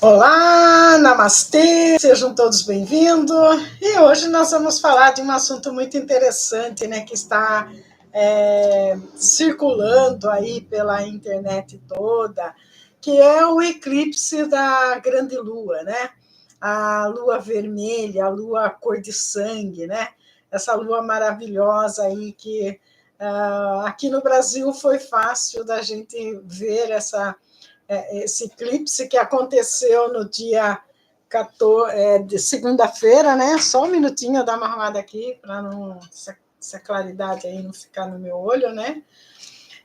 Olá, namastê, sejam todos bem-vindos. E hoje nós vamos falar de um assunto muito interessante, né, que está circulando aí pela internet toda, que é o eclipse da grande lua, né? A lua vermelha, a lua cor de sangue, né? Essa lua maravilhosa aí que aqui no Brasil foi fácil da gente ver esse eclipse que aconteceu no dia 14, de segunda-feira, né? Só um minutinho, eu dar uma arrumada aqui para não essa claridade aí não ficar no meu olho, né?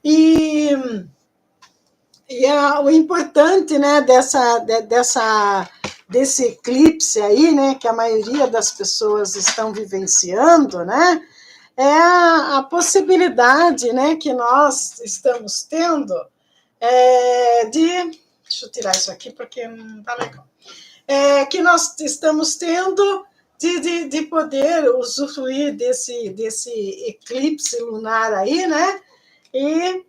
E, o importante, né, desse eclipse aí, né, que a maioria das pessoas estão vivenciando, né, é a possibilidade, né, que nós estamos tendo deixa eu tirar isso aqui porque não está legal. Que nós estamos tendo de poder usufruir desse eclipse lunar aí, né? E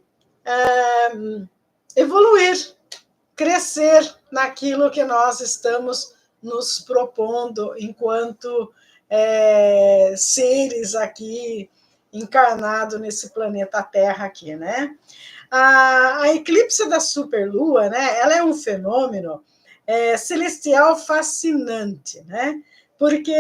evoluir, crescer naquilo que nós estamos nos propondo enquanto seres aqui encarnados nesse planeta Terra aqui, né? A eclipse da superlua, né, ela é um fenômeno celestial fascinante, né, porque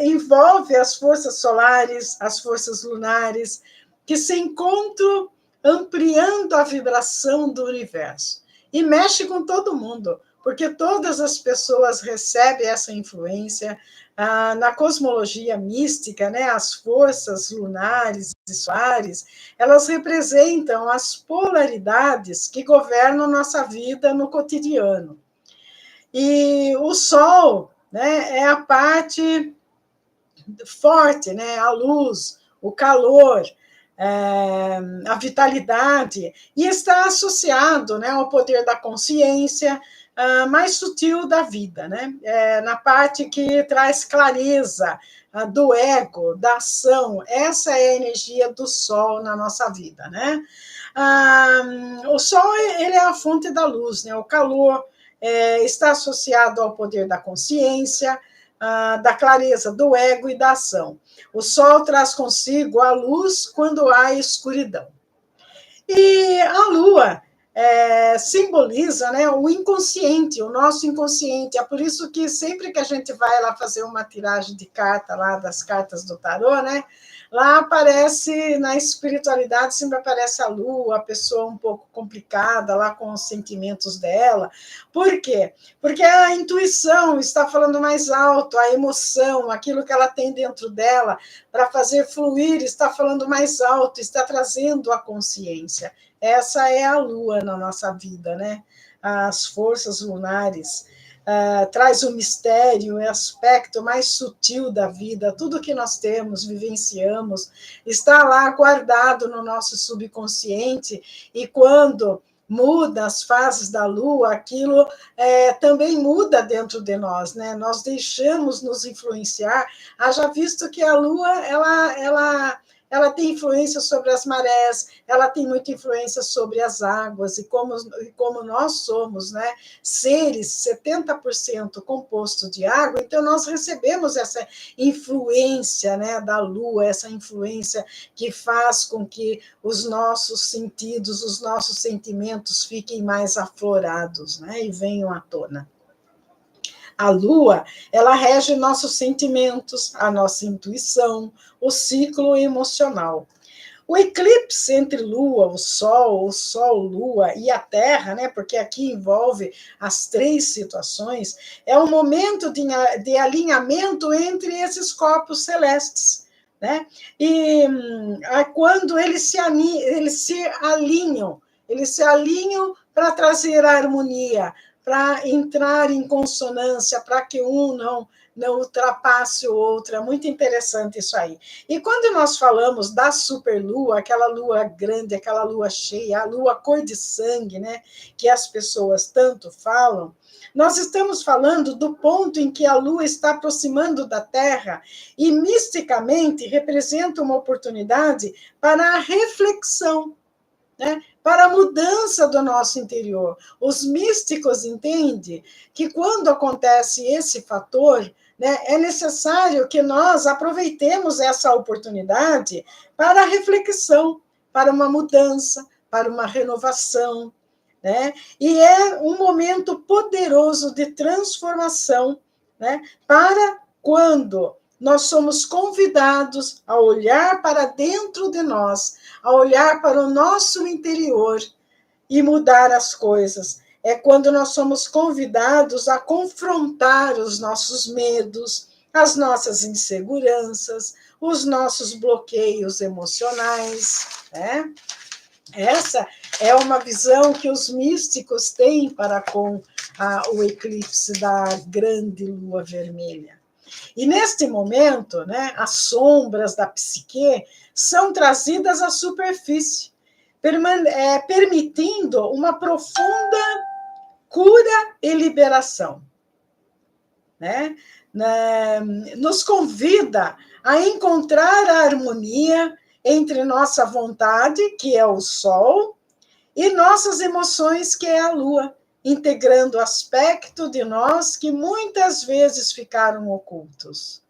envolve as forças solares, as forças lunares, que se encontram ampliando a vibração do universo. E mexe com todo mundo, porque todas as pessoas recebem essa influência. Na cosmologia mística, né, as forças lunares e solares, elas representam as polaridades que governam nossa vida no cotidiano. E o Sol, né, é a parte forte, né, a luz, o calor, a vitalidade, e está associado, né, ao poder da consciência mais sutil da vida, né? Na parte que traz clareza do ego, da ação. Essa é a energia do Sol na nossa vida, né? O Sol ele é a fonte da luz, né? O calor está associado ao poder da consciência, da clareza do ego e da ação. O Sol traz consigo a luz quando há escuridão. E a Lua simboliza, né, o inconsciente, o nosso inconsciente. É por isso que sempre que a gente vai lá fazer uma tiragem de carta, lá das cartas do tarô, né, lá aparece, na espiritualidade, sempre aparece a Lua, a pessoa um pouco complicada, lá com os sentimentos dela. Por quê? Porque a intuição está falando mais alto, a emoção, aquilo que ela tem dentro dela, para fazer fluir, está falando mais alto, está trazendo a consciência. Essa é a Lua na nossa vida, né? As forças lunares traz o mistério, o aspecto mais sutil da vida, tudo que nós temos, vivenciamos, está lá guardado no nosso subconsciente, e quando muda as fases da Lua, aquilo também muda dentro de nós, né? Nós deixamos nos influenciar, haja visto que a Lua, ela tem influência sobre as marés, ela tem muita influência sobre as águas, e como nós somos, né, seres 70% composto de água, então nós recebemos essa influência, né, da Lua, essa influência que faz com que os nossos sentidos, os nossos sentimentos fiquem mais aflorados, né, e venham à tona. A Lua, ela rege nossos sentimentos, a nossa intuição, o ciclo emocional. O eclipse entre Lua, o Sol, Lua e a Terra, né, porque aqui envolve as três situações, é um momento de alinhamento entre esses corpos celestes, né? E quando eles se alinham para trazer a harmonia, para entrar em consonância, para que um não ultrapasse o outro. É muito interessante isso aí. E quando nós falamos da superlua, aquela lua grande, aquela lua cheia, a lua cor de sangue, né, que as pessoas tanto falam, nós estamos falando do ponto em que a Lua está aproximando da Terra e, misticamente, representa uma oportunidade para a reflexão, né? Para mudança do nosso interior. Os místicos entendem que quando acontece esse fator, né, é necessário que nós aproveitemos essa oportunidade para a reflexão, para uma mudança, para uma renovação, né? E é um momento poderoso de transformação, né, para quando nós somos convidados a olhar para dentro de nós, a olhar para o nosso interior e mudar as coisas. É quando nós somos convidados a confrontar os nossos medos, as nossas inseguranças, os nossos bloqueios emocionais, né? Essa é uma visão que os místicos têm para com o eclipse da grande lua vermelha. E neste momento, né, as sombras da psique são trazidas à superfície, permitindo uma profunda cura e liberação, né? Nos convida a encontrar a harmonia entre nossa vontade, que é o sol, e nossas emoções, que é a lua, integrando aspecto de nós que muitas vezes ficaram ocultos.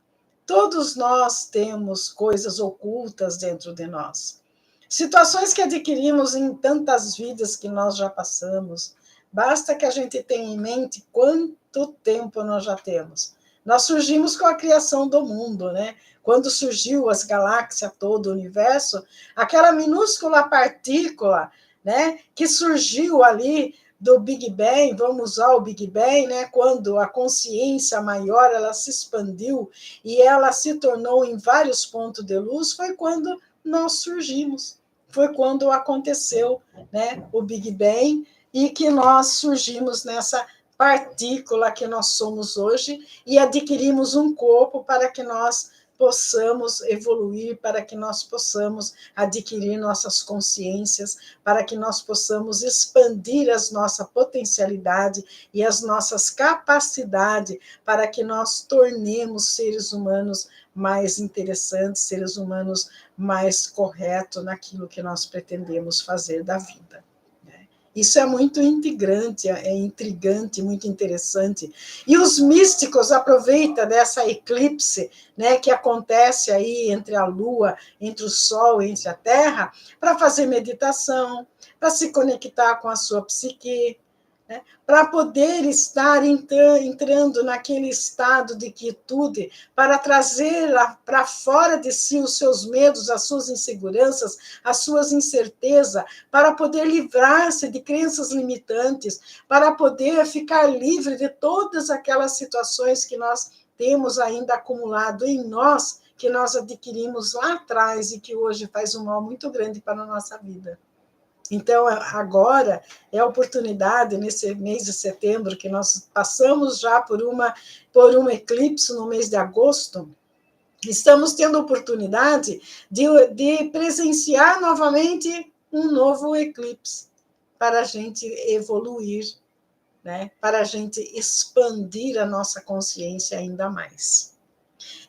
Todos nós temos coisas ocultas dentro de nós. Situações que adquirimos em tantas vidas que nós já passamos. Basta que a gente tenha em mente quanto tempo nós já temos. Nós surgimos com a criação do mundo, né? Quando surgiu as galáxias, todo o universo, aquela minúscula partícula, né, que surgiu ali do Big Bang, vamos usar o Big Bang, né, quando a consciência maior ela se expandiu e ela se tornou em vários pontos de luz, foi quando nós surgimos, foi quando aconteceu, né, o Big Bang, e que nós surgimos nessa partícula que nós somos hoje e adquirimos um corpo para que nós possamos evoluir, para que nós possamos adquirir nossas consciências, para que nós possamos expandir as nossa potencialidade e as nossas capacidades, para que nós tornemos seres humanos mais interessantes, seres humanos mais corretos naquilo que nós pretendemos fazer da vida. Isso é muito integrante, é intrigante, muito interessante. E os místicos aproveitam dessa eclipse, né, que acontece aí entre a Lua, entre o Sol, entre a Terra, para fazer meditação, para se conectar com a sua psique, né, para poder estar entrando naquele estado de quietude, para trazer para fora de si os seus medos, as suas inseguranças, as suas incertezas, para poder livrar-se de crenças limitantes, para poder ficar livre de todas aquelas situações que nós temos ainda acumulado em nós, que nós adquirimos lá atrás e que hoje faz um mal muito grande para a nossa vida. Então, agora é a oportunidade, nesse mês de setembro, que nós passamos já por um eclipse no mês de agosto, estamos tendo a oportunidade de presenciar novamente um novo eclipse, para a gente evoluir, né? Para a gente expandir a nossa consciência ainda mais.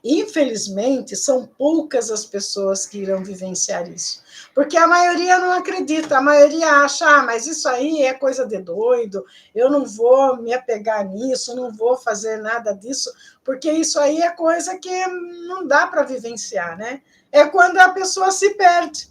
Infelizmente, são poucas as pessoas que irão vivenciar isso, porque a maioria não acredita, a maioria acha, mas isso aí é coisa de doido, eu não vou me apegar nisso, não vou fazer nada disso, porque isso aí é coisa que não dá para vivenciar, né? É quando a pessoa se perde,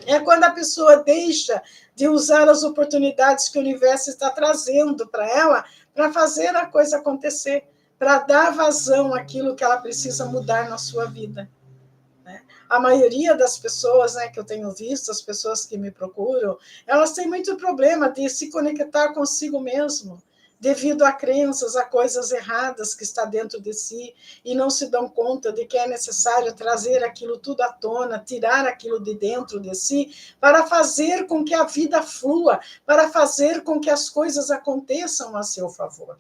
é quando a pessoa deixa de usar as oportunidades que o universo está trazendo para ela, para fazer a coisa acontecer, para dar vazão àquilo que ela precisa mudar na sua vida. Né? A maioria das pessoas, né, que eu tenho visto, as pessoas que me procuram, elas têm muito problema de se conectar consigo mesmo, devido a crenças, a coisas erradas que está dentro de si, e não se dão conta de que é necessário trazer aquilo tudo à tona, tirar aquilo de dentro de si, para fazer com que a vida flua, para fazer com que as coisas aconteçam a seu favor.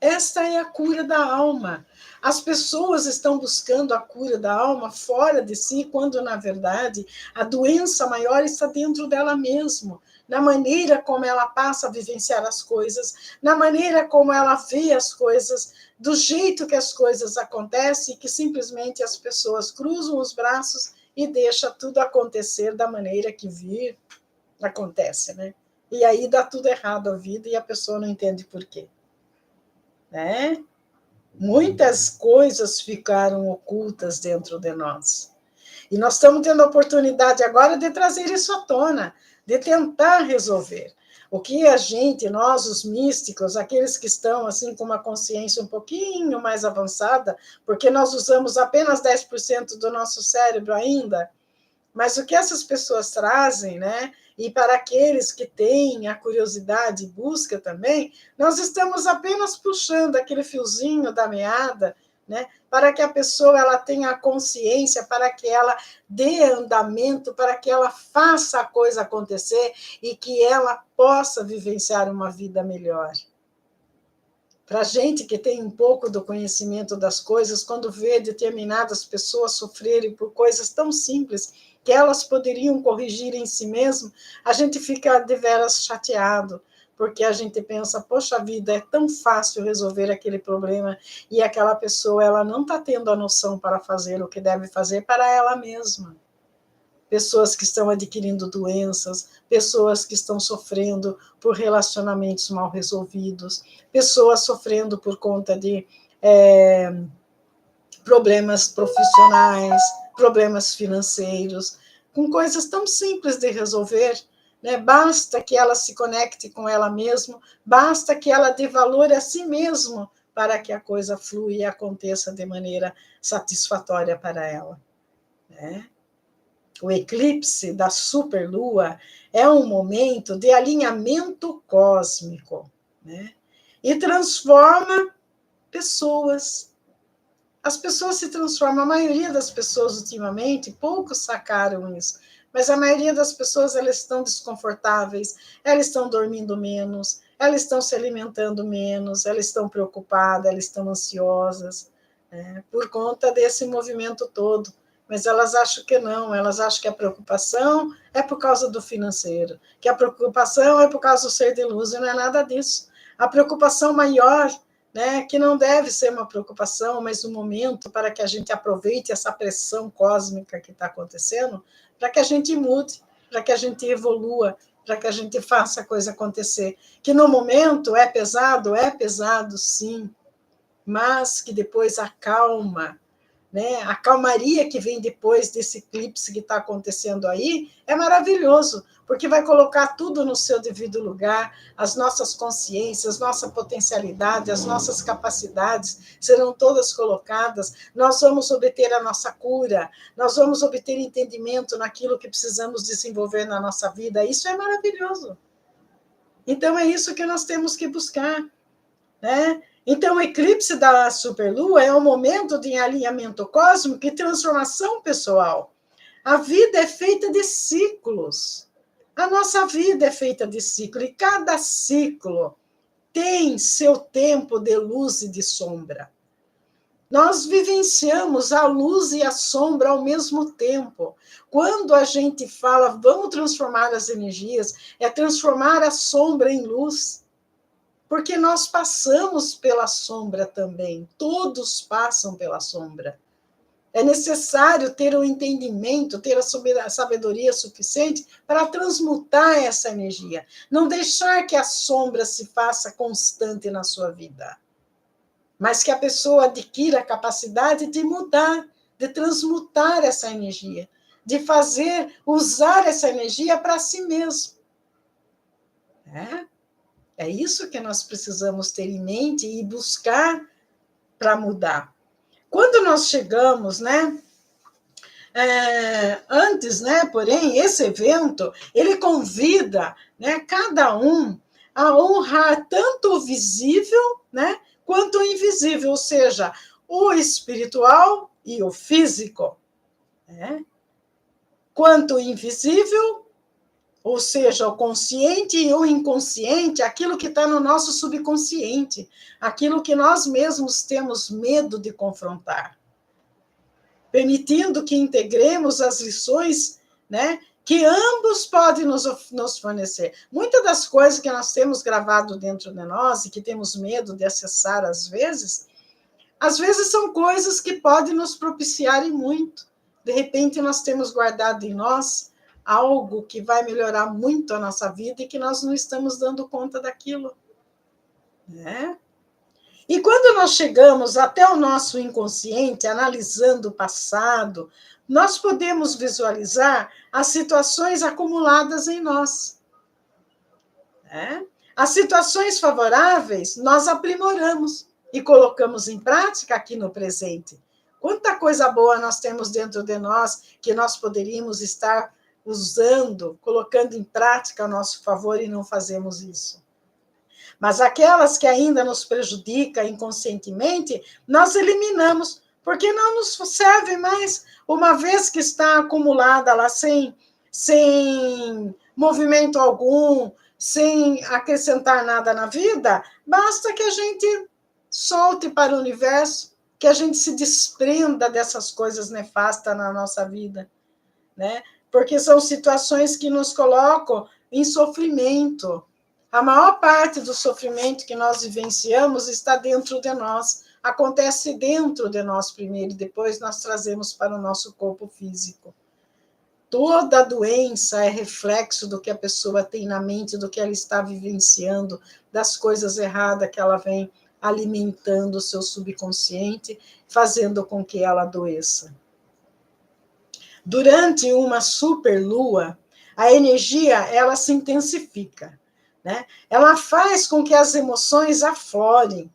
Esta é a cura da alma. As pessoas estão buscando a cura da alma fora de si, quando, na verdade, a doença maior está dentro dela mesma, na maneira como ela passa a vivenciar as coisas, na maneira como ela vê as coisas, do jeito que as coisas acontecem, que simplesmente as pessoas cruzam os braços e deixam tudo acontecer da maneira que vir. acontece, né? E aí dá tudo errado a vida e a pessoa não entende por quê, né? Muitas coisas ficaram ocultas dentro de nós. E nós estamos tendo a oportunidade agora de trazer isso à tona, de tentar resolver. O que a gente, nós, os místicos, aqueles que estão assim com uma consciência um pouquinho mais avançada, porque nós usamos apenas 10% do nosso cérebro ainda, mas o que essas pessoas trazem, né? E para aqueles que têm a curiosidade e busca também, nós estamos apenas puxando aquele fiozinho da meada, né? Para que a pessoa ela tenha a consciência, para que ela dê andamento, para que ela faça a coisa acontecer e que ela possa vivenciar uma vida melhor. Para a gente que tem um pouco do conhecimento das coisas, quando vê determinadas pessoas sofrerem por coisas tão simples que elas poderiam corrigir em si mesmo, a gente fica deveras chateado, porque a gente pensa, poxa vida, é tão fácil resolver aquele problema e aquela pessoa ela não está tendo a noção para fazer o que deve fazer para ela mesma. Pessoas que estão adquirindo doenças, pessoas que estão sofrendo por relacionamentos mal resolvidos, pessoas sofrendo por conta de problemas profissionais, problemas financeiros, com coisas tão simples de resolver, né? Basta que ela se conecte com ela mesma, basta que ela dê valor a si mesma para que a coisa flua e aconteça de maneira satisfatória para ela, né? O eclipse da superlua é um momento de alinhamento cósmico, né? E transforma pessoas. As pessoas se transformam, a maioria das pessoas ultimamente, poucos sacaram isso, mas a maioria das pessoas elas estão desconfortáveis, elas estão dormindo menos, elas estão se alimentando menos, elas estão preocupadas, elas estão ansiosas, né, por conta desse movimento todo. Mas elas acham que não, elas acham que a preocupação é por causa do financeiro, que a preocupação é por causa do ser de luz, e não é nada disso. A preocupação maior, né, que não deve ser uma preocupação, mas um momento para que a gente aproveite essa pressão cósmica que está acontecendo, para que a gente mude, para que a gente evolua, para que a gente faça a coisa acontecer. Que no momento é pesado sim, mas que depois acalma, né? A calmaria que vem depois desse eclipse que está acontecendo aí é maravilhoso, porque vai colocar tudo no seu devido lugar, as nossas consciências, nossa potencialidade, as nossas capacidades serão todas colocadas, nós vamos obter a nossa cura, nós vamos obter entendimento naquilo que precisamos desenvolver na nossa vida, isso é maravilhoso. Então é isso que nós temos que buscar, né? Então, o eclipse da superlua é um momento de alinhamento cósmico e transformação pessoal. A vida é feita de ciclos. A nossa vida é feita de ciclo, e cada ciclo tem seu tempo de luz e de sombra. Nós vivenciamos a luz e a sombra ao mesmo tempo. Quando a gente fala, vamos transformar as energias, é transformar a sombra em luz. Porque nós passamos pela sombra também, todos passam pela sombra. É necessário ter o entendimento, ter a sabedoria suficiente para transmutar essa energia. Não deixar que a sombra se faça constante na sua vida, mas que a pessoa adquira a capacidade de mudar, de transmutar essa energia, de usar essa energia para si mesmo. É isso que nós precisamos ter em mente e buscar para mudar. Quando nós chegamos, né? Antes, né? Porém, esse evento ele convida, né? Cada um a honrar tanto o visível, né? Quanto o invisível, ou seja, o espiritual e o físico, né? Quanto o invisível, ou seja, o consciente e o inconsciente, aquilo que está no nosso subconsciente, aquilo que nós mesmos temos medo de confrontar. Permitindo que integremos as lições, né, que ambos podem nos fornecer. Muitas das coisas que nós temos gravado dentro de nós e que temos medo de acessar às vezes são coisas que podem nos propiciar e muito. De repente, nós temos guardado em nós algo que vai melhorar muito a nossa vida e que nós não estamos dando conta daquilo, né? E quando nós chegamos até o nosso inconsciente, analisando o passado, nós podemos visualizar as situações acumuladas em nós, né? As situações favoráveis nós aprimoramos e colocamos em prática aqui no presente. Quanta coisa boa nós temos dentro de nós que nós poderíamos estar usando, colocando em prática a nosso favor e não fazemos isso. Mas aquelas que ainda nos prejudicam inconscientemente, nós eliminamos, porque não nos serve mais, uma vez que está acumulada lá sem movimento algum, sem acrescentar nada na vida, basta que a gente solte para o universo, que a gente se desprenda dessas coisas nefastas na nossa vida, né? Porque são situações que nos colocam em sofrimento. A maior parte do sofrimento que nós vivenciamos está dentro de nós, acontece dentro de nós primeiro, e depois nós trazemos para o nosso corpo físico. Toda doença é reflexo do que a pessoa tem na mente, do que ela está vivenciando, das coisas erradas que ela vem alimentando o seu subconsciente, fazendo com que ela adoeça. Durante uma superlua, a energia ela se intensifica, né? Ela faz com que as emoções aflorem.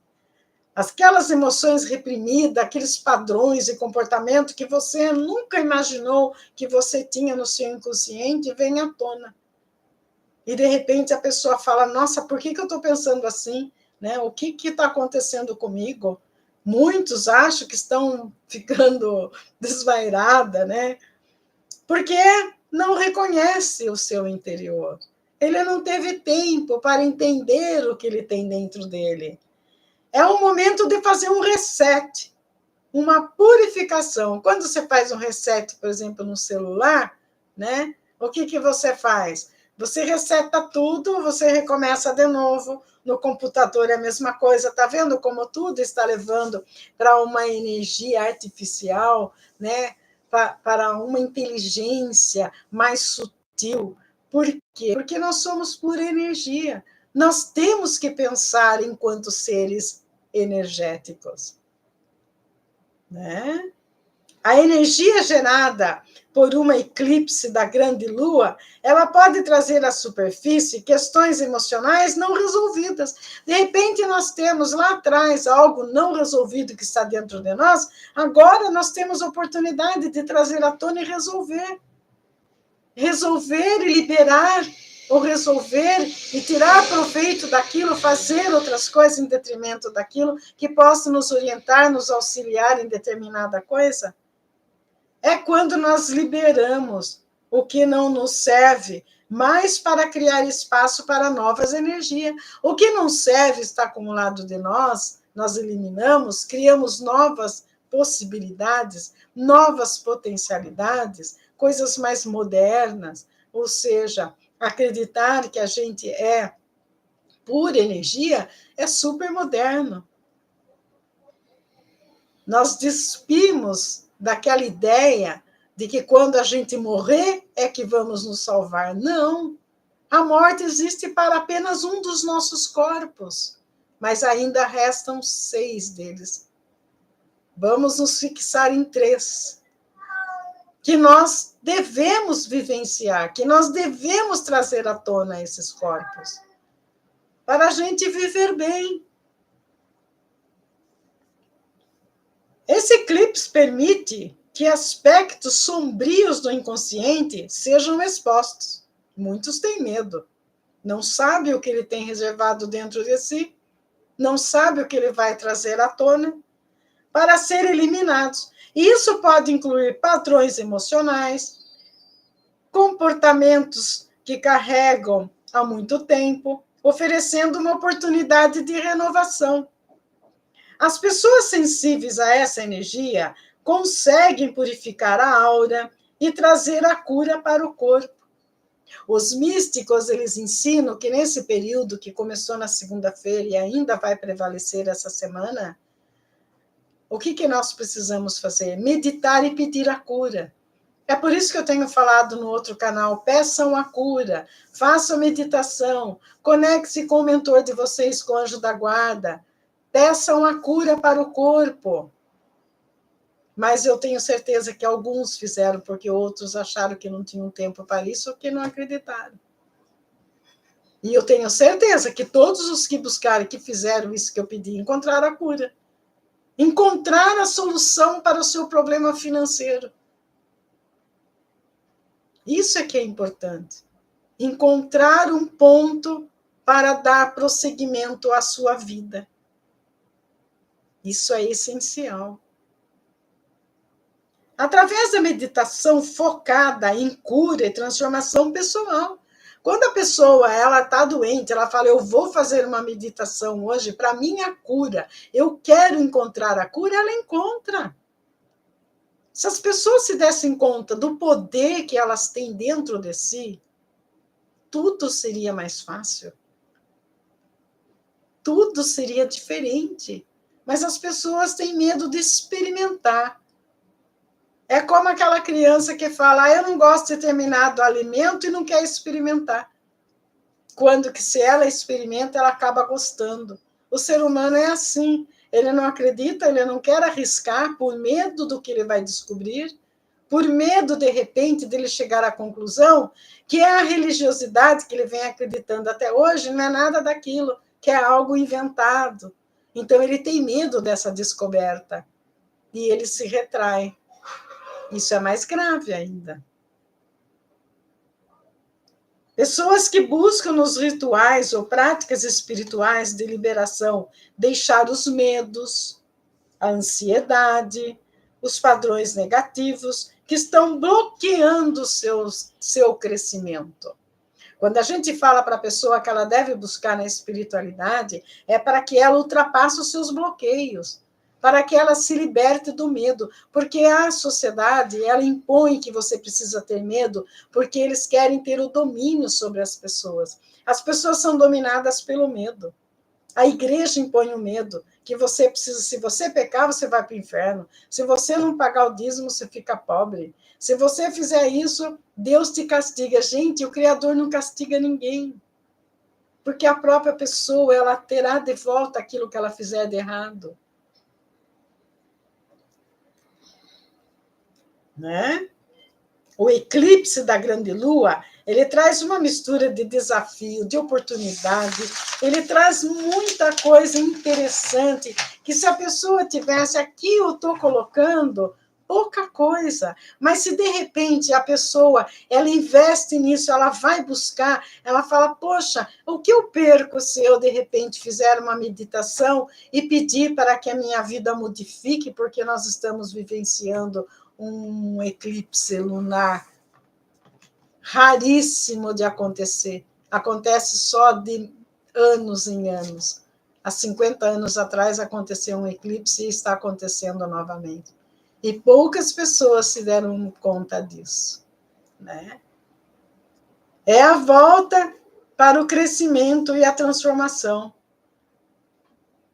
Aquelas emoções reprimidas, aqueles padrões e comportamento que você nunca imaginou que você tinha no seu inconsciente, vem à tona. E, de repente, a pessoa fala, nossa, por que eu estou pensando assim? Né? O que está acontecendo comigo? Muitos acham que estão ficando desvairadas, né? Porque não reconhece o seu interior. Ele não teve tempo para entender o que ele tem dentro dele. É o momento de fazer um reset, uma purificação. Quando você faz um reset, por exemplo, no celular, né? O que você faz? Você reseta tudo, você recomeça de novo. No computador é a mesma coisa. Está vendo como tudo está levando para uma energia artificial, né? Para uma inteligência mais sutil. Por quê? Porque nós somos pura energia. Nós temos que pensar enquanto seres energéticos, né? A energia gerada por uma eclipse da grande lua, ela pode trazer à superfície questões emocionais não resolvidas. De repente, nós temos lá atrás algo não resolvido que está dentro de nós, agora nós temos a oportunidade de trazer à tona e resolver. Resolver e liberar, ou resolver e tirar proveito daquilo, fazer outras coisas em detrimento daquilo que possa nos orientar, nos auxiliar em determinada coisa. É quando nós liberamos o que não nos serve, mas para criar espaço para novas energias. O que não serve está acumulado de nós, nós eliminamos, criamos novas possibilidades, novas potencialidades, coisas mais modernas, ou seja, acreditar que a gente é pura energia é super moderno. Nós despimos daquela ideia de que quando a gente morrer é que vamos nos salvar. Não, a morte existe para apenas um dos nossos corpos, mas ainda restam 6 deles. Vamos nos fixar em 3, que nós devemos vivenciar, que nós devemos trazer à tona esses corpos, para a gente viver bem. Esse eclipse permite que aspectos sombrios do inconsciente sejam expostos. Muitos têm medo, não sabem o que ele tem reservado dentro de si, não sabem o que ele vai trazer à tona para ser eliminados. Isso pode incluir padrões emocionais, comportamentos que carregam há muito tempo, oferecendo uma oportunidade de renovação. As pessoas sensíveis a essa energia conseguem purificar a aura e trazer a cura para o corpo. Os místicos, eles ensinam que nesse período que começou na segunda-feira e ainda vai prevalecer essa semana, o que nós precisamos fazer? Meditar e pedir a cura. É por isso que eu tenho falado no outro canal, peçam a cura, façam meditação, conecte-se com o mentor de vocês, com o anjo da guarda, peçam a cura para o corpo. Mas eu tenho certeza que alguns fizeram porque outros acharam que não tinham tempo para isso ou que não acreditaram. E eu tenho certeza que todos os que buscaram, que fizeram isso que eu pedi, encontraram a cura. Encontraram a solução para o seu problema financeiro. Isso é que é importante. Encontrar um ponto para dar prosseguimento à sua vida. Isso é essencial. Através da meditação focada em cura e transformação pessoal. Quando a pessoa está doente, ela fala, eu vou fazer uma meditação hoje para minha cura, eu quero encontrar a cura, ela encontra. Se as pessoas se dessem conta do poder que elas têm dentro de si, tudo seria mais fácil. Tudo seria diferente. Mas as pessoas têm medo de experimentar. É como aquela criança que fala, eu não gosto de determinado alimento e não quer experimentar. Quando que se ela experimenta, ela acaba gostando. O ser humano é assim. Ele não acredita, ele não quer arriscar por medo do que ele vai descobrir, por medo, de repente, dele chegar à conclusão que a religiosidade que ele vem acreditando até hoje não é nada daquilo, que é algo inventado. Então, ele tem medo dessa descoberta e ele se retrai. Isso é mais grave ainda. Pessoas que buscam nos rituais ou práticas espirituais de liberação deixar os medos, a ansiedade, os padrões negativos que estão bloqueando seu crescimento. Quando a gente fala para a pessoa que ela deve buscar na espiritualidade, é para que ela ultrapasse os seus bloqueios, para que ela se liberte do medo, porque a sociedade, ela impõe que você precisa ter medo, porque eles querem ter o domínio sobre as pessoas. As pessoas são dominadas pelo medo. A igreja impõe o medo, que você precisa, se você pecar, você vai para o inferno. Se você não pagar o dízimo, você fica pobre. Se você fizer isso, Deus te castiga. Gente, o Criador não castiga ninguém. Porque a própria pessoa, ela terá de volta aquilo que ela fizer de errado. Né? O eclipse da grande lua, ele traz uma mistura de desafio, de oportunidade, ele traz muita coisa interessante, que se a pessoa tivesse, aqui eu estou colocando pouca coisa, mas se de repente a pessoa, ela investe nisso, ela vai buscar, ela fala, poxa, o que eu perco se eu de repente fizer uma meditação e pedir para que a minha vida modifique, porque nós estamos vivenciando um eclipse lunar raríssimo de acontecer. Acontece só de anos em anos. Há 50 anos atrás aconteceu um eclipse e está acontecendo novamente. E poucas pessoas se deram conta disso. Né? É a volta para o crescimento e a transformação.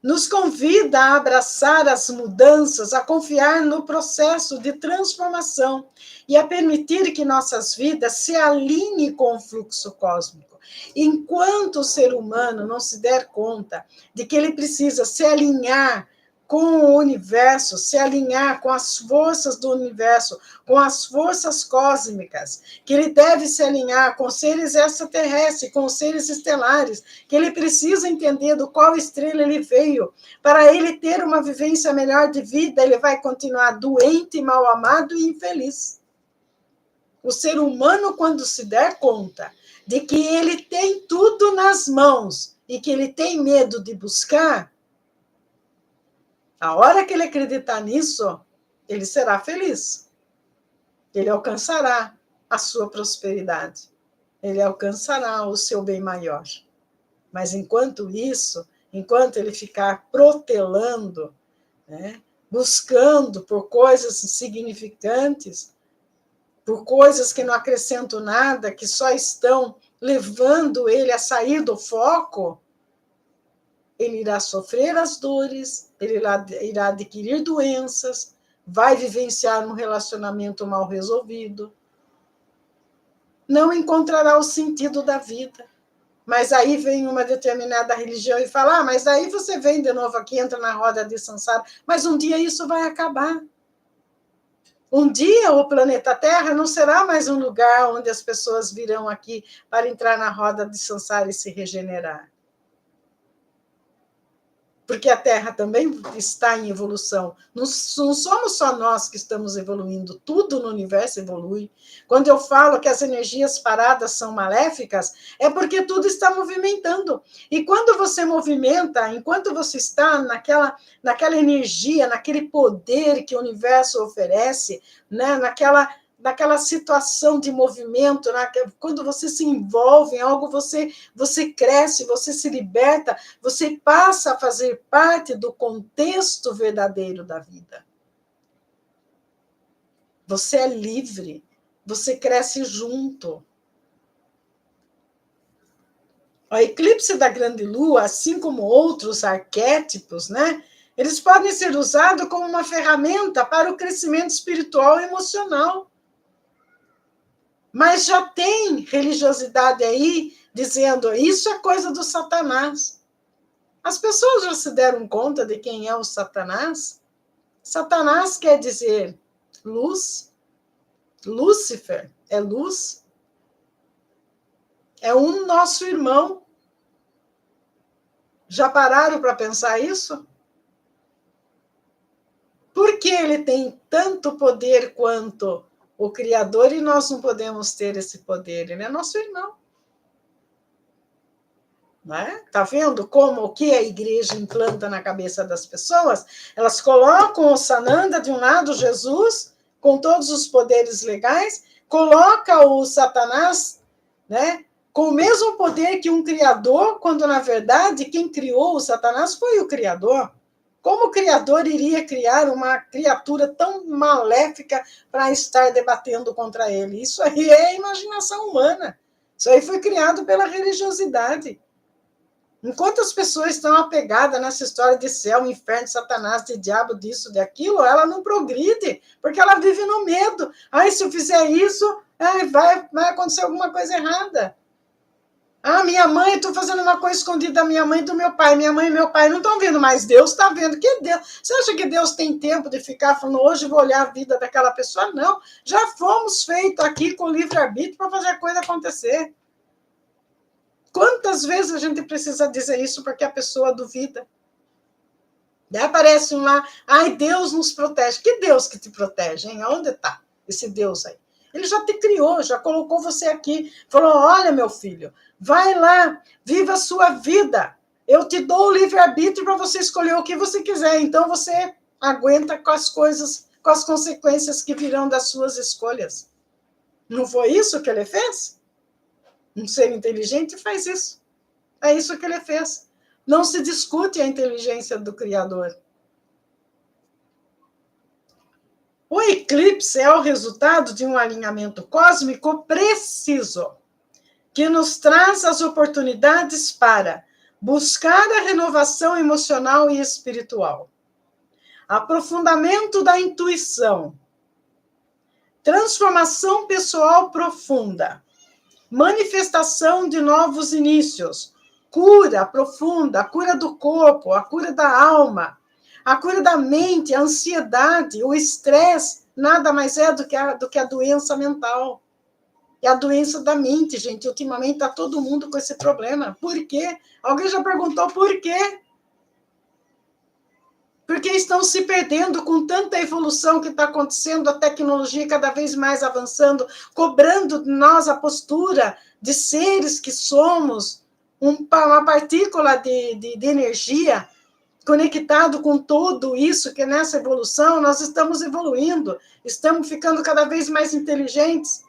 Nos convida a abraçar as mudanças, a confiar no processo de transformação e a permitir que nossas vidas se alinhem com o fluxo cósmico. Enquanto o ser humano não se der conta de que ele precisa se alinhar com o universo, se alinhar com as forças do universo, com as forças cósmicas, que ele deve se alinhar com seres extraterrestres, com seres estelares, que ele precisa entender do qual estrela ele veio, para ele ter uma vivência melhor de vida, ele vai continuar doente, mal amado e infeliz. O ser humano, quando se der conta de que ele tem tudo nas mãos e que ele tem medo de buscar, a hora que ele acreditar nisso, ele será feliz. Ele alcançará a sua prosperidade. Ele alcançará o seu bem maior. Mas enquanto isso, enquanto ele ficar protelando, né, buscando por coisas insignificantes, por coisas que não acrescentam nada, que só estão levando ele a sair do foco, ele irá sofrer as dores, ele irá adquirir doenças, vai vivenciar um relacionamento mal resolvido, não encontrará o sentido da vida. Mas aí vem uma determinada religião e fala, mas aí você vem de novo aqui, entra na roda de samsara, mas um dia isso vai acabar. Um dia o planeta Terra não será mais um lugar onde as pessoas virão aqui para entrar na roda de samsara e se regenerar. Porque a Terra também está em evolução. Não somos só nós que estamos evoluindo, tudo no universo evolui. Quando eu falo que as energias paradas são maléficas, é porque tudo está movimentando. E quando você movimenta, enquanto você está naquela energia, naquele poder que o universo oferece, né, naquela situação de movimento, quando você se envolve em algo, você cresce, você se liberta, você passa a fazer parte do contexto verdadeiro da vida. Você é livre, você cresce junto. O eclipse da grande lua, assim como outros arquétipos, né, eles podem ser usados como uma ferramenta para o crescimento espiritual e emocional. Mas já tem religiosidade aí dizendo isso é coisa do Satanás. As pessoas já se deram conta de quem é o Satanás? Satanás quer dizer luz. Lúcifer é luz. É um nosso irmão. Já pararam para pensar isso? Por que ele tem tanto poder quanto o Criador e nós não podemos ter esse poder? Ele é nosso irmão. Né? Tá vendo como o que a igreja implanta na cabeça das pessoas? Elas colocam o Sananda de um lado, Jesus, com todos os poderes legais, coloca o Satanás, né, com o mesmo poder que um criador, quando na verdade quem criou o Satanás foi o criador. Como o criador iria criar uma criatura tão maléfica para estar debatendo contra ele? Isso aí é imaginação humana. Isso aí foi criado pela religiosidade. Enquanto as pessoas estão apegadas nessa história de céu, inferno, Satanás, de diabo, disso, de aquilo, ela não progride, porque ela vive no medo. Se eu fizer isso, vai acontecer alguma coisa errada. Minha mãe, estou fazendo uma coisa escondida da minha mãe e do meu pai. Minha mãe e meu pai não estão vendo, mas Deus está vendo. Que Deus? Você acha que Deus tem tempo de ficar falando, hoje vou olhar a vida daquela pessoa? Não. Já fomos feitos aqui com livre-arbítrio para fazer a coisa acontecer. Quantas vezes a gente precisa dizer isso porque a pessoa duvida? Daí aparece um lá, Deus nos protege. Que Deus que te protege, hein? Onde está esse Deus aí? Ele já te criou, já colocou você aqui. Falou, olha, meu filho, vai lá, viva a sua vida. Eu te dou o livre-arbítrio para você escolher o que você quiser. Então você aguenta com as coisas, com as consequências que virão das suas escolhas. Não foi isso que ele fez? Um ser inteligente faz isso. É isso que ele fez. Não se discute a inteligência do Criador. O eclipse é o resultado de um alinhamento cósmico preciso, que nos traz as oportunidades para buscar a renovação emocional e espiritual, aprofundamento da intuição, transformação pessoal profunda, manifestação de novos inícios, cura profunda, a cura do corpo, a cura da alma, a cura da mente, a ansiedade, o estresse, nada mais é do que a doença mental. É a doença da mente, gente. Ultimamente está todo mundo com esse problema. Por quê? Alguém já perguntou por quê? Porque estão se perdendo com tanta evolução que está acontecendo, a tecnologia cada vez mais avançando, cobrando de nós a postura de seres que somos, uma partícula de energia conectado com tudo isso, que nessa evolução nós estamos evoluindo, estamos ficando cada vez mais inteligentes.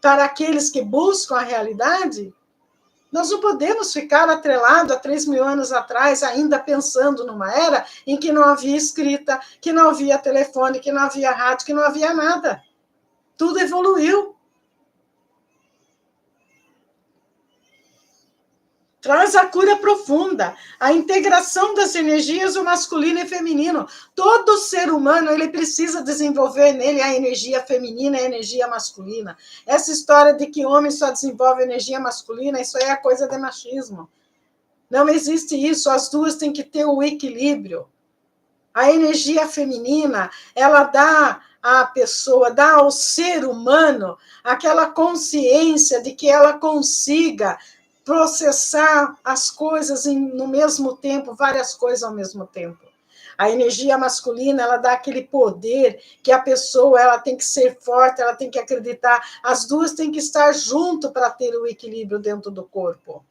Para aqueles que buscam a realidade, nós não podemos ficar atrelados a 3.000 anos atrás, ainda pensando numa era em que não havia escrita, que não havia telefone, que não havia rádio, que não havia nada. Tudo evoluiu. Traz a cura profunda, a integração das energias, o masculino e feminino. Todo ser humano, ele precisa desenvolver nele a energia feminina e a energia masculina. Essa história de que homem só desenvolve energia masculina, isso aí é coisa de machismo. Não existe isso, as duas têm que ter o equilíbrio. A energia feminina, ela dá à pessoa, dá ao ser humano aquela consciência de que ela consiga processar as coisas no mesmo tempo, várias coisas ao mesmo tempo. A energia masculina, ela dá aquele poder que a pessoa, ela tem que ser forte, ela tem que acreditar, as duas têm que estar junto para ter o equilíbrio dentro do corpo.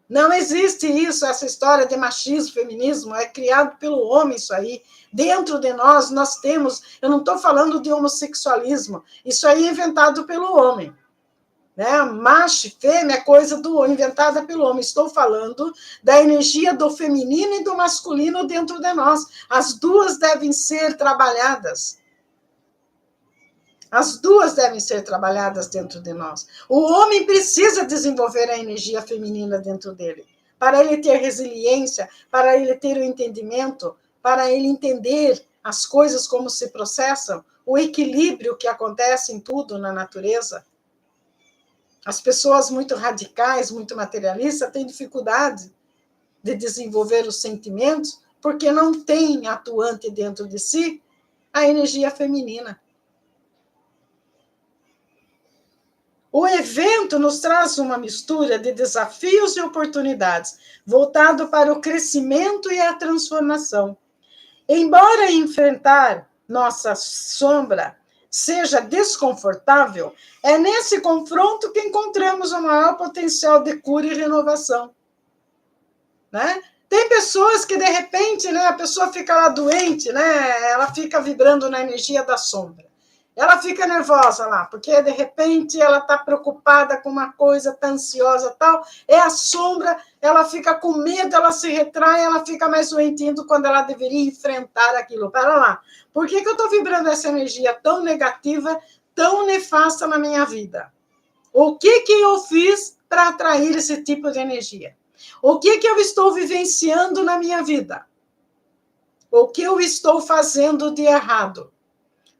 Não existe isso, essa história de machismo, feminismo, é criado pelo homem isso aí. Dentro de nós temos, eu não estou falando de homossexualismo, isso aí é inventado pelo homem. Né? Macho e fêmea é coisa inventada pelo homem. Estou falando da energia do feminino e do masculino dentro de nós. As duas devem ser trabalhadas. As duas devem ser trabalhadas dentro de nós. O homem precisa desenvolver a energia feminina dentro dele, para ele ter resiliência, para ele ter o entendimento, para ele entender as coisas como se processam, o equilíbrio que acontece em tudo na natureza. As pessoas muito radicais, muito materialistas, têm dificuldade de desenvolver os sentimentos porque não têm atuante dentro de si a energia feminina. O evento nos traz uma mistura de desafios e oportunidades, voltado para o crescimento e a transformação. Embora enfrentar nossa sombra seja desconfortável, é nesse confronto que encontramos o maior potencial de cura e renovação. Né? Tem pessoas que, de repente, né, a pessoa fica lá doente, né, ela fica vibrando na energia da sombra. Ela fica nervosa lá, porque de repente ela está preocupada com uma coisa, está ansiosa tal, é a sombra, ela fica com medo, ela se retrai, ela fica mais doentinha quando ela deveria enfrentar aquilo. Para lá, por que eu estou vibrando essa energia tão negativa, tão nefasta na minha vida? O que eu fiz para atrair esse tipo de energia? O que eu estou vivenciando na minha vida? O que eu estou fazendo de errado?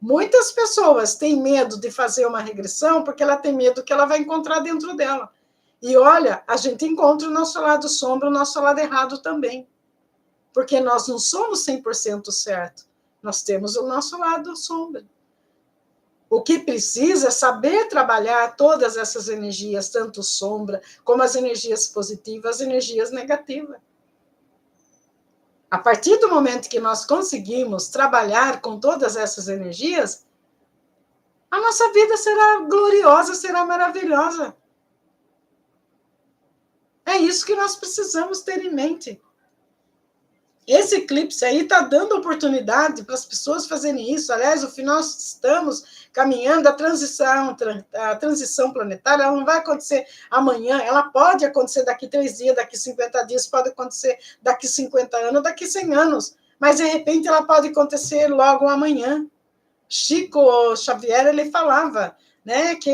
Muitas pessoas têm medo de fazer uma regressão porque ela tem medo que ela vai encontrar dentro dela. E olha, a gente encontra o nosso lado sombra, o nosso lado errado também. Porque nós não somos 100% certo. Nós temos o nosso lado sombra. O que precisa é saber trabalhar todas essas energias, tanto sombra, como as energias positivas, as energias negativas. A partir do momento que nós conseguimos trabalhar com todas essas energias, a nossa vida será gloriosa, será maravilhosa. É isso que nós precisamos ter em mente. Esse eclipse aí está dando oportunidade para as pessoas fazerem isso. Aliás, nós estamos caminhando a transição planetária, ela não vai acontecer amanhã, ela pode acontecer daqui 3 dias, daqui 50 dias, pode acontecer daqui 50 anos, daqui 100 anos, mas de repente ela pode acontecer logo amanhã. Chico Xavier, ele falava, né, que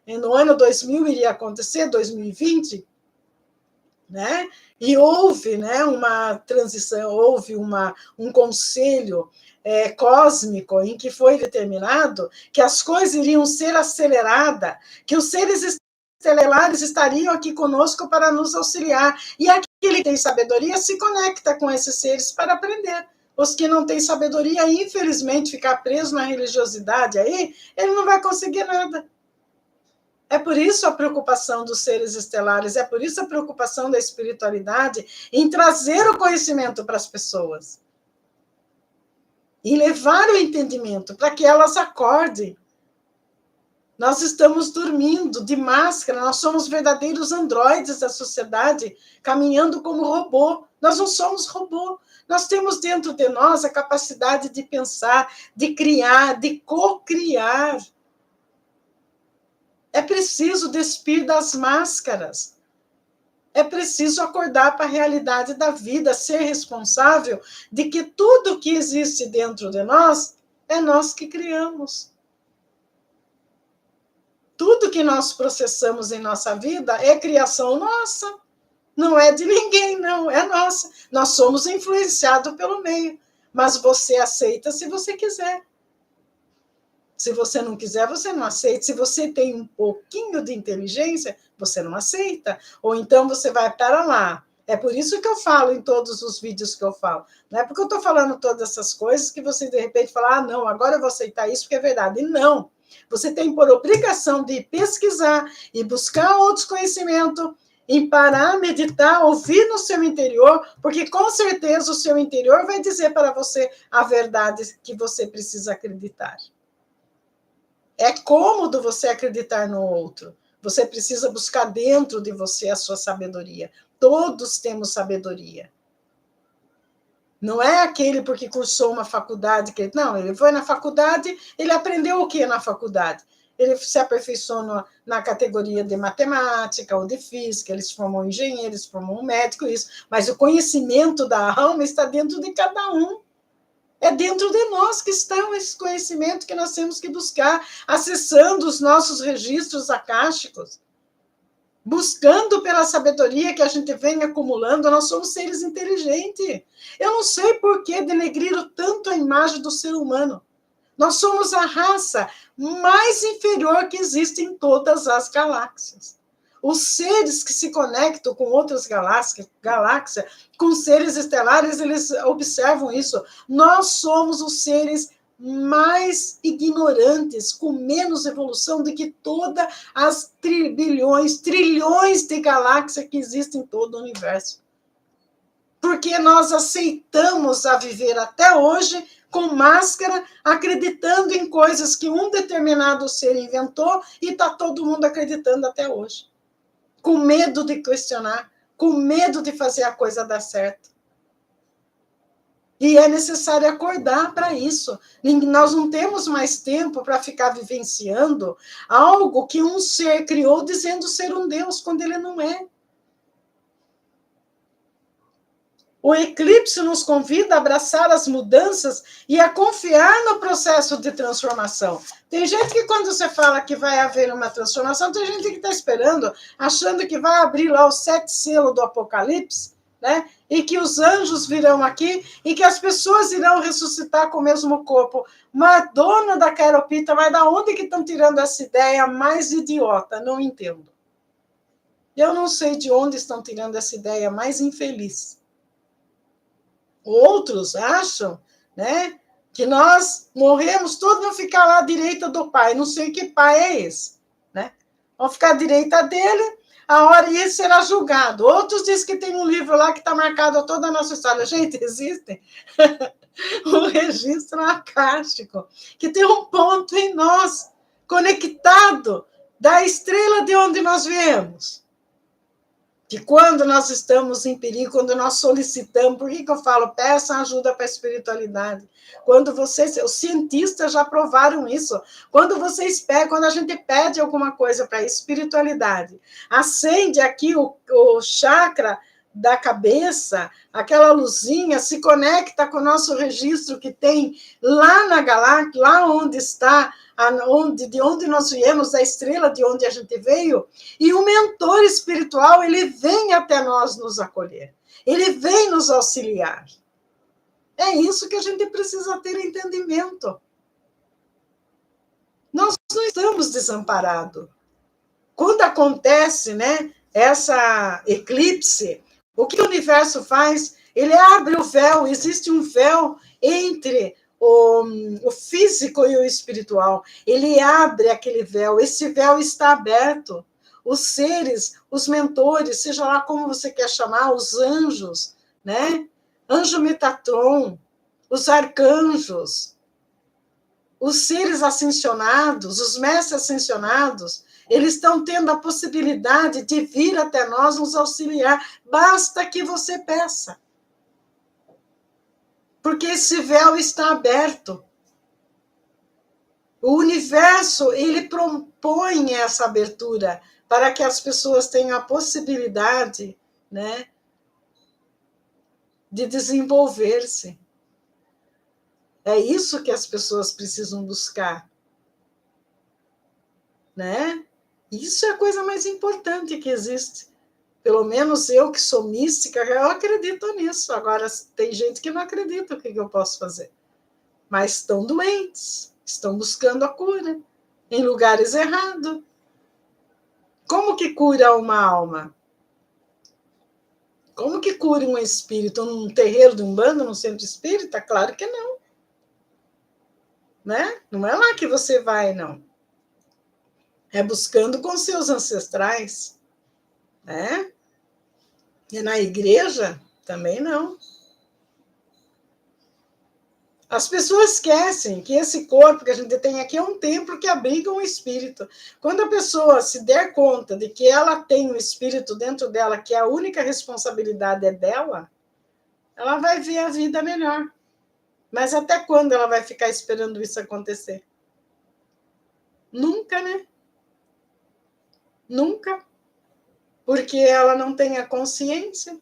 no ano 2000 iria acontecer, 2020, né? E houve, né, uma transição, houve um conselho cósmico em que foi determinado que as coisas iriam ser aceleradas, que os seres estelares estariam aqui conosco para nos auxiliar. E aquele que tem sabedoria se conecta com esses seres para aprender. Os que não têm sabedoria, infelizmente, ficar preso na religiosidade aí, ele não vai conseguir nada. É por isso a preocupação dos seres estelares, é por isso a preocupação da espiritualidade em trazer o conhecimento para as pessoas. E levar o entendimento para que elas acordem. Nós estamos dormindo de máscara, nós somos verdadeiros androides da sociedade, caminhando como robô. Nós não somos robô. Nós temos dentro de nós a capacidade de pensar, de criar, de co-criar. É preciso despir das máscaras. É preciso acordar para a realidade da vida, ser responsável de que tudo que existe dentro de nós é nós que criamos. Tudo que nós processamos em nossa vida é criação nossa. Não é de ninguém, não, é nossa. Nós somos influenciados pelo meio, mas você aceita se você quiser. Se você não quiser, você não aceita. Se você tem um pouquinho de inteligência, você não aceita. Ou então você vai para lá. É por isso que eu falo em todos os vídeos que eu falo. Não é porque eu estou falando todas essas coisas que você, de repente, fala, ah, não, agora eu vou aceitar isso porque é verdade. E não. Você tem por obrigação de pesquisar e buscar outros conhecimentos, em parar, meditar, ouvir no seu interior, porque com certeza o seu interior vai dizer para você a verdade que você precisa acreditar. É cômodo você acreditar no outro. Você precisa buscar dentro de você a sua sabedoria. Todos temos sabedoria. Não é aquele porque cursou uma faculdade que não, ele foi na faculdade, ele aprendeu o que na faculdade? Ele se aperfeiçoou na categoria de matemática ou de física, eles formam engenheiros, formam médico, isso. Mas o conhecimento da alma está dentro de cada um. É dentro de nós que está esse conhecimento que nós temos que buscar, acessando os nossos registros akáshicos, buscando pela sabedoria que a gente vem acumulando. Nós somos seres inteligentes. Eu não sei por que denegriram tanto a imagem do ser humano. Nós somos a raça mais inferior que existe em todas as galáxias. Os seres que se conectam com outras galáxias, com seres estelares, eles observam isso. Nós somos os seres mais ignorantes, com menos evolução do que todas as trilhões de galáxias que existem em todo o universo. Porque nós aceitamos a viver até hoje com máscara, acreditando em coisas que um determinado ser inventou e está todo mundo acreditando até hoje. Com medo de questionar, com medo de fazer a coisa dar certo. E é necessário acordar para isso. Nós não temos mais tempo para ficar vivenciando algo que um ser criou dizendo ser um Deus, quando ele não é. O eclipse nos convida a abraçar as mudanças e a confiar no processo de transformação. Tem gente que, quando você fala que vai haver uma transformação, tem gente que está esperando, achando que vai abrir lá os 7 selos do Apocalipse, né? E que os anjos virão aqui e que as pessoas irão ressuscitar com o mesmo corpo. Madonna da Caropita, mas da onde que estão tirando essa ideia mais idiota? Não entendo. Eu não sei de onde estão tirando essa ideia mais infeliz. Outros acham, né, que nós morremos todos, vamos ficar lá à direita do Pai. Não sei que Pai é esse, né? Vamos ficar à direita dele, a hora ele será julgado. Outros dizem que tem um livro lá que está marcado toda a nossa história. Gente, existe um registro akáshico que tem um ponto em nós, conectado da estrela de onde nós viemos. Que quando nós estamos em perigo, quando nós solicitamos, por que eu falo? Peçam ajuda para a espiritualidade. Quando vocês, os cientistas já provaram isso, quando a gente pede alguma coisa para a espiritualidade, acende aqui o chakra da cabeça, aquela luzinha se conecta com o nosso registro que tem lá na galáxia, lá onde está, de onde nós viemos, da estrela de onde a gente veio, e o mentor espiritual, ele vem até nós nos acolher, ele vem nos auxiliar. É isso que a gente precisa ter entendimento. Nós não estamos desamparados. Quando acontece, né, essa eclipse, o que o universo faz? Ele abre o véu, existe um véu entre o físico e o espiritual. Ele abre aquele véu, esse véu está aberto. Os seres, os mentores, seja lá como você quer chamar, os anjos, né? Anjo Metatron, os arcanjos, os seres ascensionados, os mestres ascensionados, eles estão tendo a possibilidade de vir até nós nos auxiliar. Basta que você peça. Porque esse véu está aberto. O universo, ele propõe essa abertura para que as pessoas tenham a possibilidade, né, de desenvolver-se. É isso que as pessoas precisam buscar, né? Isso é a coisa mais importante que existe. Pelo menos eu, que sou mística, eu acredito nisso. Agora, tem gente que não acredita, o que eu posso fazer? Mas estão doentes, estão buscando a cura, em lugares errados. Como que cura uma alma? Como que cura um espírito? Num terreiro de Umbanda, num centro espírita? Claro que não. Né? Não é lá que você vai, não. É buscando com seus ancestrais. Né? E na igreja, também não. As pessoas esquecem que esse corpo que a gente tem aqui é um templo que abriga um espírito. Quando a pessoa se der conta de que ela tem um espírito dentro dela, que a única responsabilidade é dela, ela vai ver a vida melhor. Mas até quando ela vai ficar esperando isso acontecer? Nunca, né? Nunca. Porque ela não tem a consciência.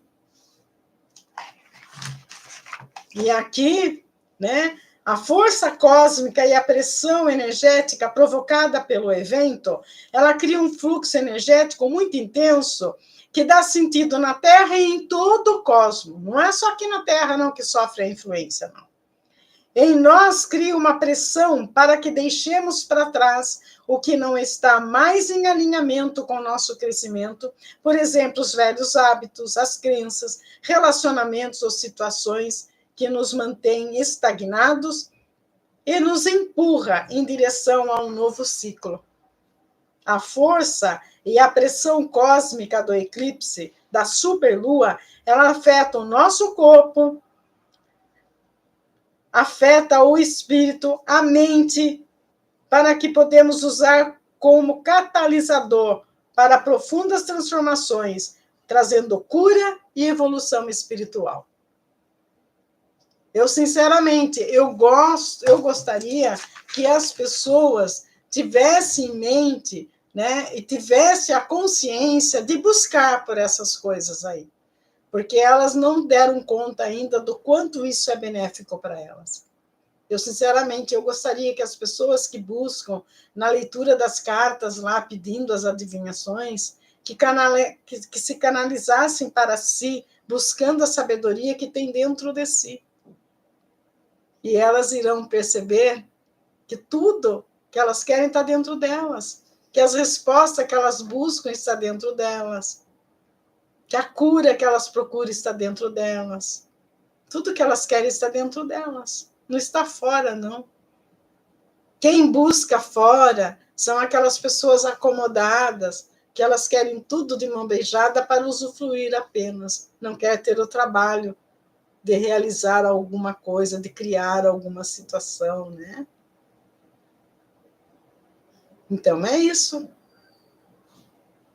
E aqui, né, a força cósmica e a pressão energética provocada pelo evento, ela cria um fluxo energético muito intenso que dá sentido na Terra e em todo o cosmos. Não é só aqui na Terra não que sofre a influência, não. Em nós cria uma pressão para que deixemos para trás o que não está mais em alinhamento com o nosso crescimento, por exemplo, os velhos hábitos, as crenças, relacionamentos ou situações que nos mantêm estagnados e nos empurra em direção a um novo ciclo. A força e a pressão cósmica do eclipse, da superlua, ela afeta o nosso corpo, afeta o espírito, a mente, para que podemos usar como catalisador para profundas transformações, trazendo cura e evolução espiritual. Eu, sinceramente, eu gostaria que as pessoas tivessem em mente, né, e tivessem a consciência de buscar por essas coisas aí, porque elas não deram conta ainda do quanto isso é benéfico para elas. Eu, sinceramente, eu gostaria que as pessoas que buscam na leitura das cartas lá, pedindo as adivinhações, que se canalizassem para si, buscando a sabedoria que tem dentro de si. E elas irão perceber que tudo que elas querem está dentro delas, que as respostas que elas buscam está dentro delas, que a cura que elas procuram está dentro delas. Tudo que elas querem está dentro delas, não está fora, não. Quem busca fora são aquelas pessoas acomodadas, que elas querem tudo de mão beijada para usufruir apenas, não quer ter o trabalho de realizar alguma coisa, de criar alguma situação, né? Então, é isso.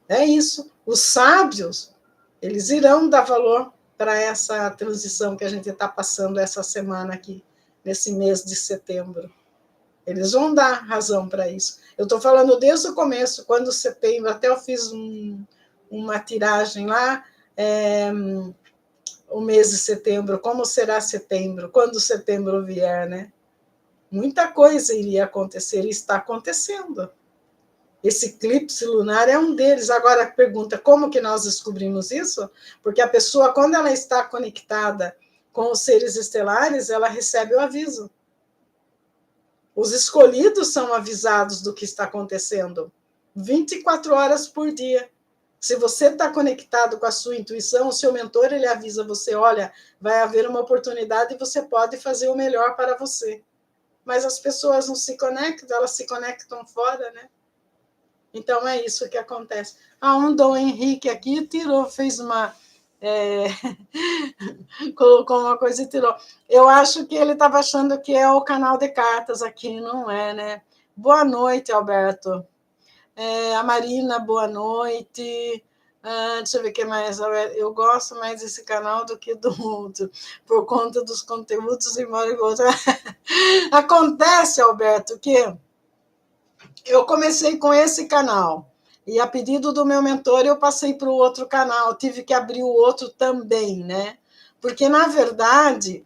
É isso. Os sábios, eles irão dar valor para essa transição que a gente está passando essa semana aqui, nesse mês de setembro. Eles vão dar razão para isso. Eu estou falando desde o começo, quando setembro, até eu fiz uma tiragem lá, o mês de setembro, como será setembro, quando setembro vier, né? Muita coisa iria acontecer, e está acontecendo. Esse eclipse lunar é um deles. Agora, a pergunta, como que nós descobrimos isso? Porque a pessoa, quando ela está conectada com os seres estelares, ela recebe o aviso. Os escolhidos são avisados do que está acontecendo 24 horas por dia. Se você está conectado com a sua intuição, o seu mentor ele avisa você, olha, vai haver uma oportunidade e você pode fazer o melhor para você. Mas as pessoas não se conectam, elas se conectam fora, né? Então é isso que acontece. Um Dom Henrique aqui fez uma... colocou uma coisa e tirou. Eu acho que ele estava achando que é o canal de cartas aqui, não é, né? Boa noite, Alberto. A Marina, boa noite. Deixa eu ver o que mais. Eu gosto mais desse canal do que do outro, por conta dos conteúdos, embora eu goste. Acontece, Alberto, que eu comecei com esse canal. E a pedido do meu mentor, eu passei para o outro canal, tive que abrir o outro também, né? Porque, na verdade,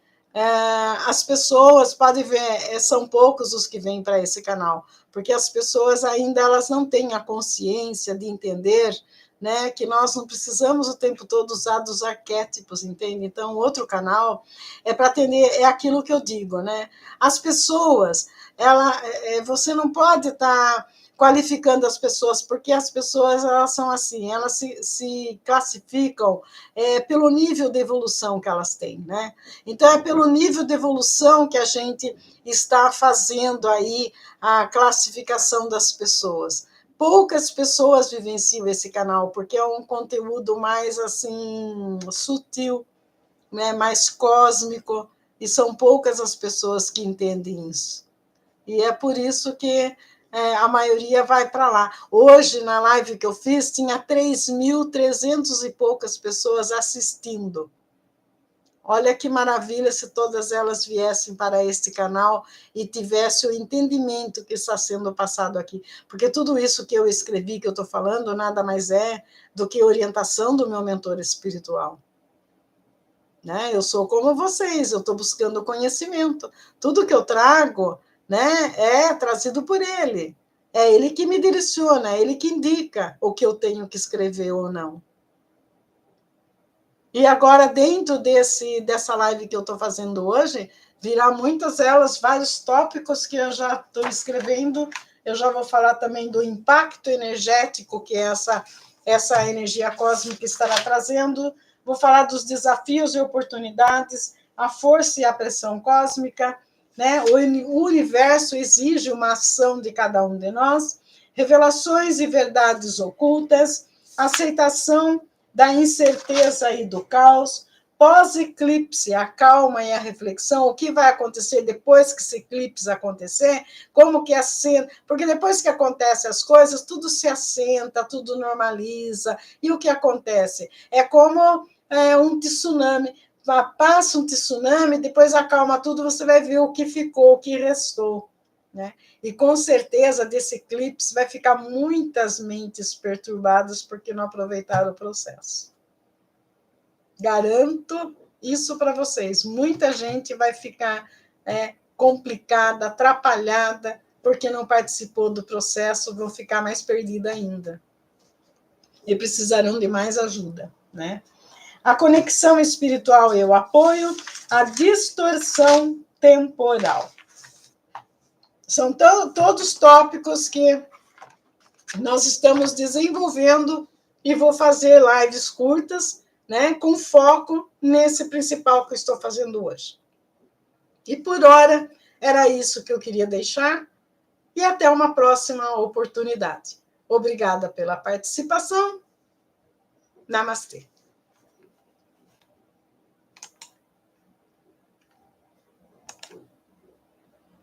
as pessoas podem ver, são poucos os que vêm para esse canal, porque as pessoas ainda elas não têm a consciência de entender, né, que nós não precisamos o tempo todo usar dos arquétipos, entende? Então, outro canal é para atender, é aquilo que eu digo, né? As pessoas, você não pode estar qualificando as pessoas, porque as pessoas elas são assim, elas se classificam pelo nível de evolução que elas têm, né? Então, é pelo nível de evolução que a gente está fazendo aí a classificação das pessoas. Poucas pessoas vivenciam esse canal, porque é um conteúdo mais assim sutil, né, mais cósmico, e são poucas as pessoas que entendem isso. E é por isso que a maioria vai para lá. Hoje, na live que eu fiz, tinha 3.300 e poucas pessoas assistindo. Olha que maravilha se todas elas viessem para este canal e tivessem o entendimento que está sendo passado aqui. Porque tudo isso que eu escrevi, que eu estou falando, nada mais é do que orientação do meu mentor espiritual. Né? Eu sou como vocês, eu estou buscando conhecimento. Tudo que eu trago, né, é trazido por ele. É ele que me direciona, é ele que indica o que eu tenho que escrever ou não. E agora, dentro dessa live que eu estou fazendo hoje, virá muitas delas, vários tópicos que eu já estou escrevendo. Eu já vou falar também do impacto energético que essa energia cósmica estará trazendo. Vou falar dos desafios e oportunidades, a força e a pressão cósmica, né? O universo exige uma ação de cada um de nós, revelações e verdades ocultas, aceitação da incerteza e do caos, pós-eclipse, a calma e a reflexão, o que vai acontecer depois que esse eclipse acontecer, como que assenta, porque depois que acontecem as coisas, tudo se assenta, tudo normaliza, e o que acontece? É como um tsunami, passa um tsunami, depois acalma tudo, você vai ver o que ficou, o que restou, né? E com certeza desse eclipse vai ficar muitas mentes perturbadas porque não aproveitaram o processo. Garanto isso para vocês. Muita gente vai ficar complicada, atrapalhada, porque não participou do processo, vão ficar mais perdida ainda. E precisarão de mais ajuda, né? A conexão espiritual eu apoio, a distorção temporal. São todos tópicos que nós estamos desenvolvendo e vou fazer lives curtas, né, com foco nesse principal que eu estou fazendo hoje. E por hora, era isso que eu queria deixar e até uma próxima oportunidade. Obrigada pela participação. Namastê.